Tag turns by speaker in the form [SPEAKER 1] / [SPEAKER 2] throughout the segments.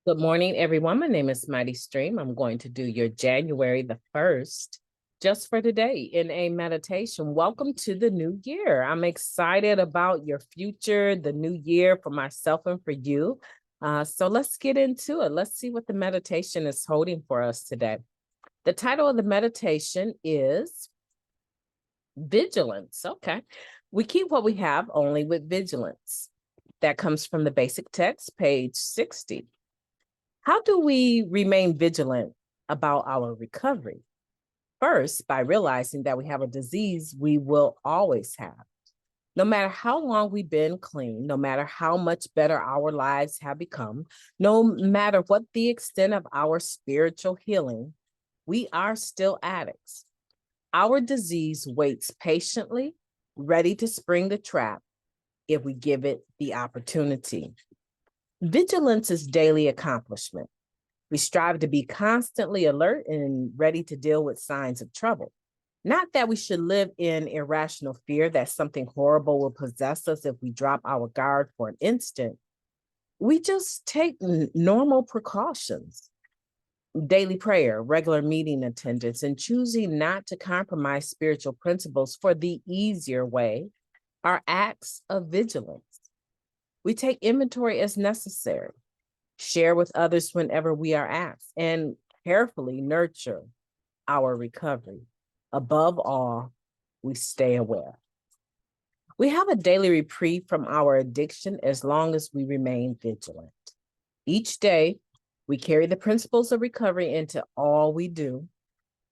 [SPEAKER 1] Good morning, everyone. My name is MightyStream. I'm going to do your January the 1st just for today in a meditation. Welcome to the new year. I'm excited about your future, the new year for myself and for you. So let's get into it. Let's see what the meditation is holding for us today. The title of the meditation is Vigilance. Okay. We keep what we have only with vigilance. That comes from the basic text, page 60. How do we remain vigilant about our recovery? First, by realizing that we have a disease we will always have. No matter how long we've been clean, no matter how much better our lives have become, no matter what the extent of our spiritual healing, we are still addicts. Our disease waits patiently, ready to spring the trap if we give it the opportunity. Vigilance is daily accomplishment. We strive to be constantly alert and ready to deal with signs of trouble. Not that we should live in irrational fear that something horrible will possess us if we drop our guard for an instant. We just take normal precautions. Daily prayer, regular meeting attendance, and choosing not to compromise spiritual principles for the easier way are acts of vigilance. We take inventory as necessary, share with others whenever we are asked, and carefully nurture our recovery. Above all, we stay aware. We have a daily reprieve from our addiction as long as we remain vigilant. Each day, we carry the principles of recovery into all we do,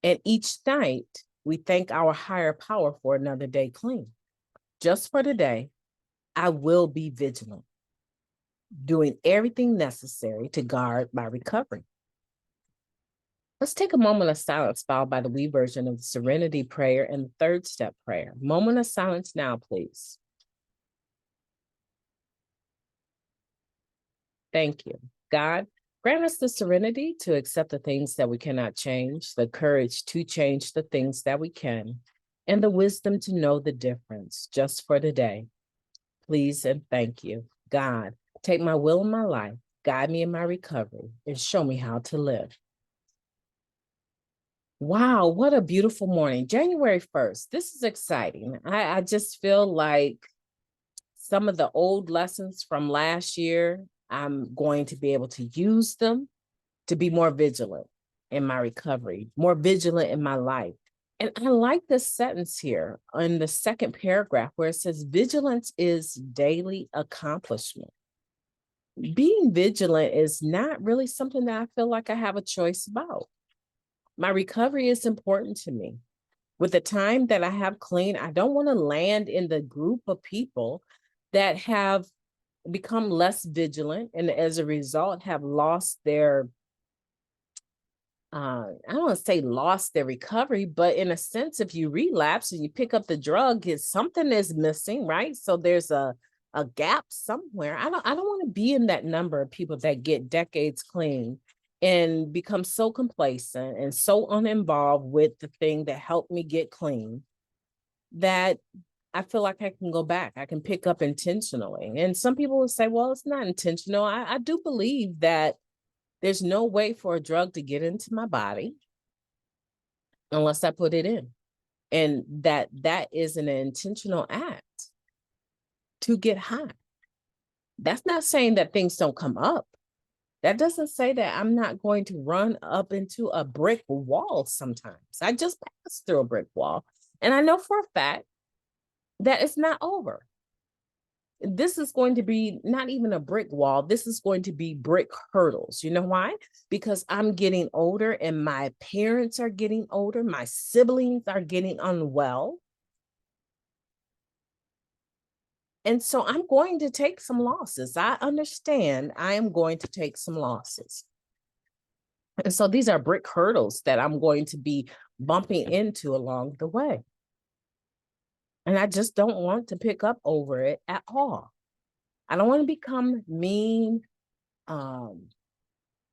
[SPEAKER 1] and each night, we thank our higher power for another day clean. Just for today, I will be vigilant, doing everything necessary to guard my recovery. Let's take a moment of silence followed by the we version of the Serenity Prayer and the third step prayer. Moment of silence now, please. Thank you. God, grant us the serenity to accept the things that we cannot change, the courage to change the things that we can, and the wisdom to know the difference just for today. Please and thank you. God, take my will in my life, guide me in my recovery, and show me how to live. Wow, what a beautiful morning. January 1st. This is exciting. I just feel like some of the old lessons from last year, I'm going to be able to use them to be more vigilant in my recovery, more vigilant in my life. And I like this sentence here in the second paragraph where it says, vigilance is daily accomplishment. Being vigilant is not really something that I feel like I have a choice about. My recovery is important to me. With the time that I have clean, I don't want to land in the group of people that have become less vigilant and as a result have lost their I don't want to say lost their recovery, but in a sense, if you relapse and you pick up the drug, something is missing, right? So there's a gap somewhere. I don't want to be in that number of people that get decades clean and become so complacent and so uninvolved with the thing that helped me get clean that I feel like I can go back. I can pick up intentionally. And some people will say, well, it's not intentional. I do believe that there's no way for a drug to get into my body unless I put it in. And that is an intentional act to get high. That's not saying that things don't come up. That doesn't say that I'm not going to run up into a brick wall sometimes. I just passed through a brick wall. And I know for a fact that it's not over. This is going to be not even a brick wall. This is going to be brick hurdles. You know why? Because I'm getting older and my parents are getting older. My siblings are getting unwell. And so I'm going to take some losses. I understand I am going to take some losses. And so these are brick hurdles that I'm going to be bumping into along the way. And I just don't want to pick up over it at all. I don't want to become mean,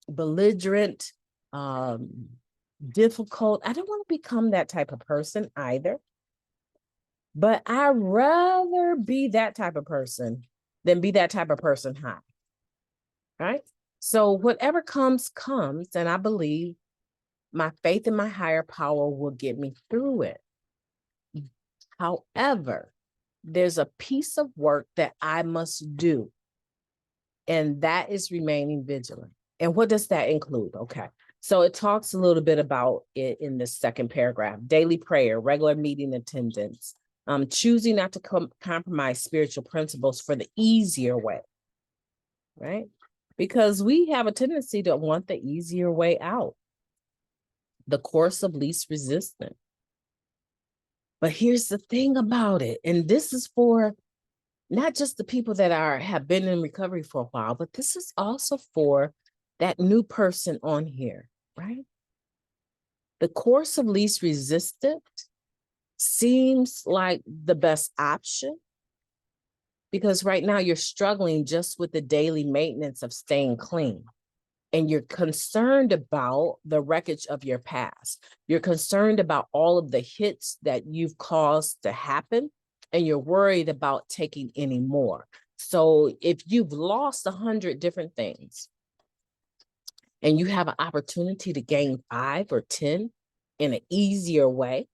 [SPEAKER 1] belligerent, difficult. I don't want to become that type of person either. But I'd rather be that type of person than be that type of person high. Right? So whatever comes, comes, and I believe my faith in my higher power will get me through it. However, there's a piece of work that I must do, and that is remaining vigilant. And what does that include? Okay. So it talks a little bit about it in the second paragraph: daily prayer, regular meeting attendance, choosing not to compromise spiritual principles for the easier way, right? Because we have a tendency to want the easier way out, the course of least resistance. But here's the thing about it, and this is for not just the people that have been in recovery for a while, but this is also for that new person on here, right? The course of least resistance seems like the best option because right now you're struggling just with the daily maintenance of staying clean. And you're concerned about the wreckage of your past. You're concerned about all of the hits that you've caused to happen, and you're worried about taking any more. So if you've lost 100 different things and you have an opportunity to gain 5 or 10 in an easier way,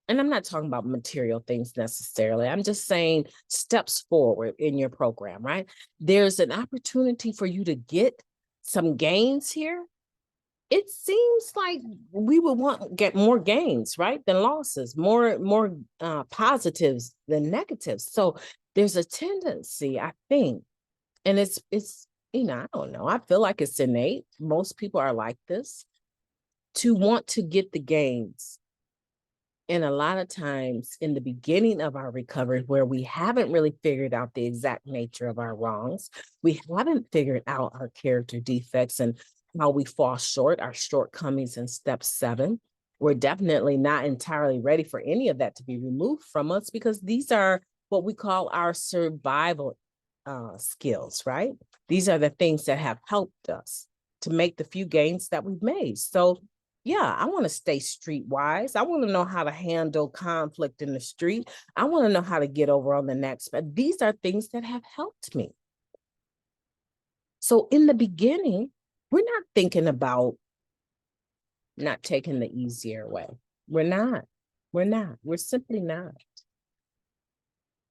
[SPEAKER 1] and I'm not talking about material things necessarily, I'm just saying steps forward in your program, right? There's an opportunity for you to get some gains here. It seems like we would get more gains, right, than losses, more positives than negatives. So there's a tendency, I think, and it's I don't know, I feel like it's innate. Most people are like this, to want to get the gains. And a lot of times in the beginning of our recovery, where we haven't really figured out the exact nature of our wrongs, we haven't figured out our character defects and how we fall short, our shortcomings in step 7, we're definitely not entirely ready for any of that to be removed from us, because these are what we call our survival skills, right? These are the things that have helped us to make the few gains that we've made. So yeah, I want to stay streetwise. I want to know how to handle conflict in the street. I want to know how to get over on the next. But these are things that have helped me. So in the beginning, we're not thinking about not taking the easier way. We're not. We're simply not.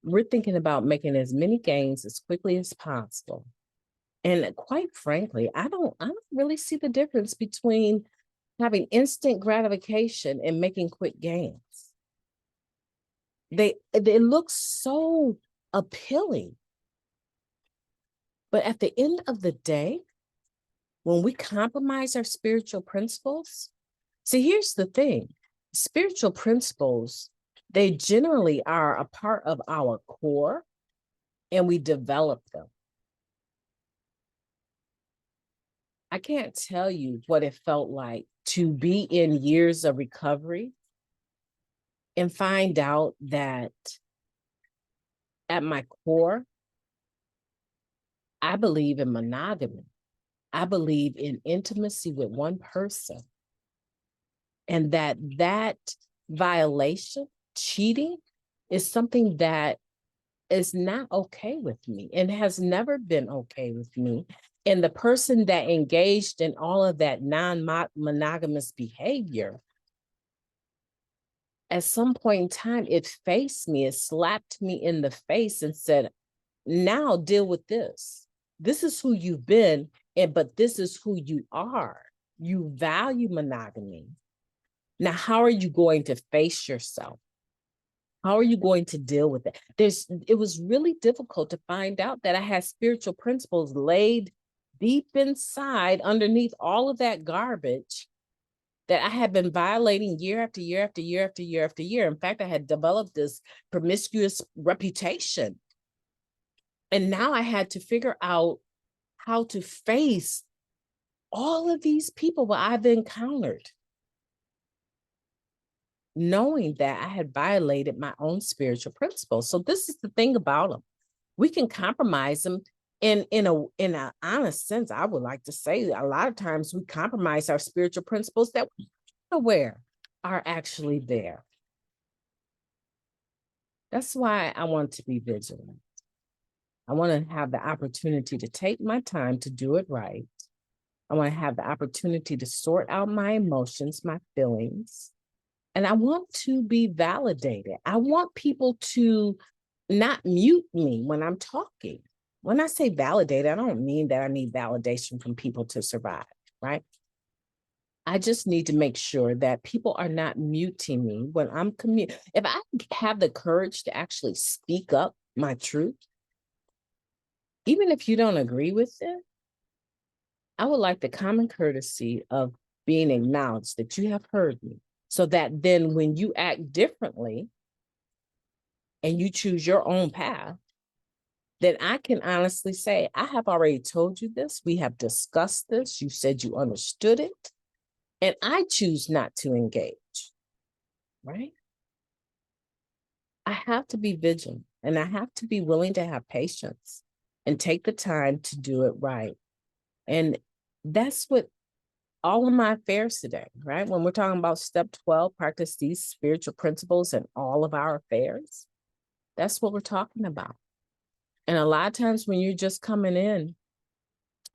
[SPEAKER 1] We're thinking about making as many gains as quickly as possible. And quite frankly, I don't really see the difference between having instant gratification and making quick gains. They look so appealing. But at the end of the day, when we compromise our spiritual principles, see, here's the thing. Spiritual principles, they generally are a part of our core, and we develop them. I can't tell you what it felt like to be in years of recovery and find out that at my core, I believe in monogamy. I believe in intimacy with one person. And that violation, cheating, is something that is not okay with me and has never been okay with me. And the person that engaged in all of that non-monogamous behavior, at some point in time, it faced me, it slapped me in the face and said, now deal with this. This is who you've been, but this is who you are. You value monogamy. Now, how are you going to face yourself? How are you going to deal with it? It was really difficult to find out that I had spiritual principles laid deep inside underneath all of that garbage that I had been violating year after year after year after year after year. In fact, I had developed this promiscuous reputation. And now I had to figure out how to face all of these people that I've encountered, knowing that I had violated my own spiritual principles. So this is the thing about them. We can compromise them in an honest sense. I would like to say a lot of times we compromise our spiritual principles that we're not aware are actually there. That's why I want to be vigilant. I want to have the opportunity to take my time to do it right. I want to have the opportunity to sort out my emotions, my feelings, and I want to be validated. I want people to not mute me when I'm talking. When I say validate, I don't mean that I need validation from people to survive, right? I just need to make sure that people are not muting me when I'm If I have the courage to actually speak up my truth, even if you don't agree with it, I would like the common courtesy of being acknowledged that you have heard me, so that then when you act differently and you choose your own path, then I can honestly say, I have already told you this. We have discussed this. You said you understood it. And I choose not to engage, right? I have to be vigilant, and I have to be willing to have patience and take the time to do it right. And that's what all of my affairs today, right? When we're talking about step 12, practice these spiritual principles in all of our affairs, that's what we're talking about. And a lot of times when you're just coming in,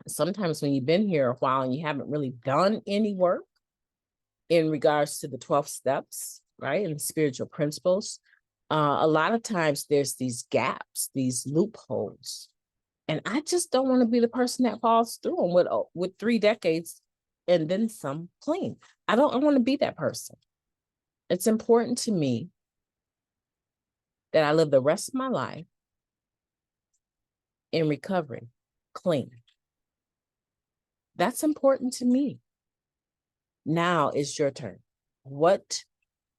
[SPEAKER 1] sometimes when you've been here a while and you haven't really done any work in regards to the 12 steps, right, and the spiritual principles, a lot of times there's these gaps, these loopholes. And I just don't want to be the person that falls through them with 3 decades and then some clean. I want to be that person. It's important to me that I live the rest of my life in recovery, clean. That's important to me. Now it's your turn. What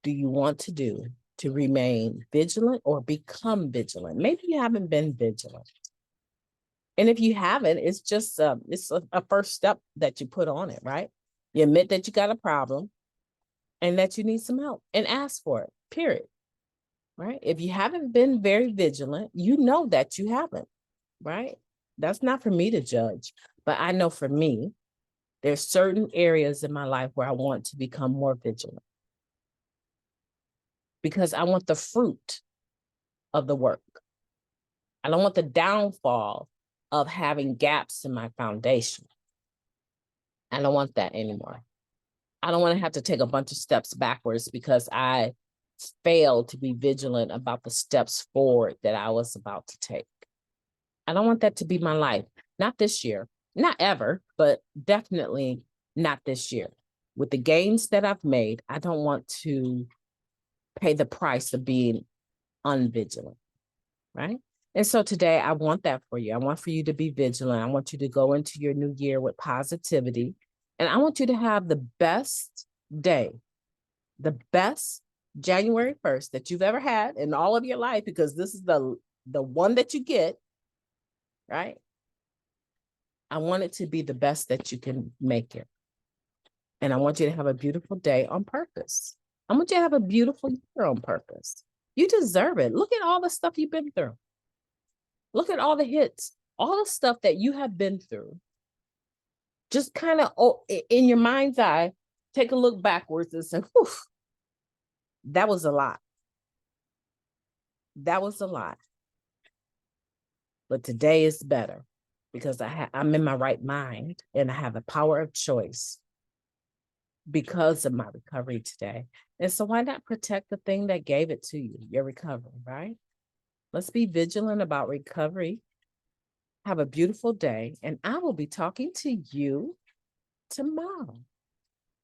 [SPEAKER 1] do you want to do to remain vigilant or become vigilant? Maybe you haven't been vigilant. And if you haven't, it's just it's a first step that you put on it, right? You admit that you got a problem and that you need some help and ask for it, period. Right? If you haven't been very vigilant, you know that you haven't, right? That's not for me to judge, but I know for me, there's certain areas in my life where I want to become more vigilant because I want the fruit of the work. I don't want the downfall of having gaps in my foundation. I don't want that anymore. I don't want to have to take a bunch of steps backwards because I failed to be vigilant about the steps forward that I was about to take. I don't want that to be my life. Not this year, not ever, but definitely not this year. With the gains that I've made, I don't want to pay the price of being unvigilant, right? And so today I want that for you. I want for you to be vigilant. I want you to go into your new year with positivity. And I want you to have the best day, the best January 1st that you've ever had in all of your life, because this is the one that you get, right? I want it to be the best that you can make it. And I want you to have a beautiful day on purpose. I want you to have a beautiful year on purpose. You deserve it. Look at all the stuff you've been through. Look at all the hits, all the stuff that you have been through. Just kind of in your mind's eye, take a look backwards and say, whew, that was a lot. That was a lot. But today is better because I'm in my right mind and I have the power of choice because of my recovery today. And so why not protect the thing that gave it to you, your recovery, right? Let's be vigilant about recovery. Have a beautiful day, and I will be talking to you tomorrow.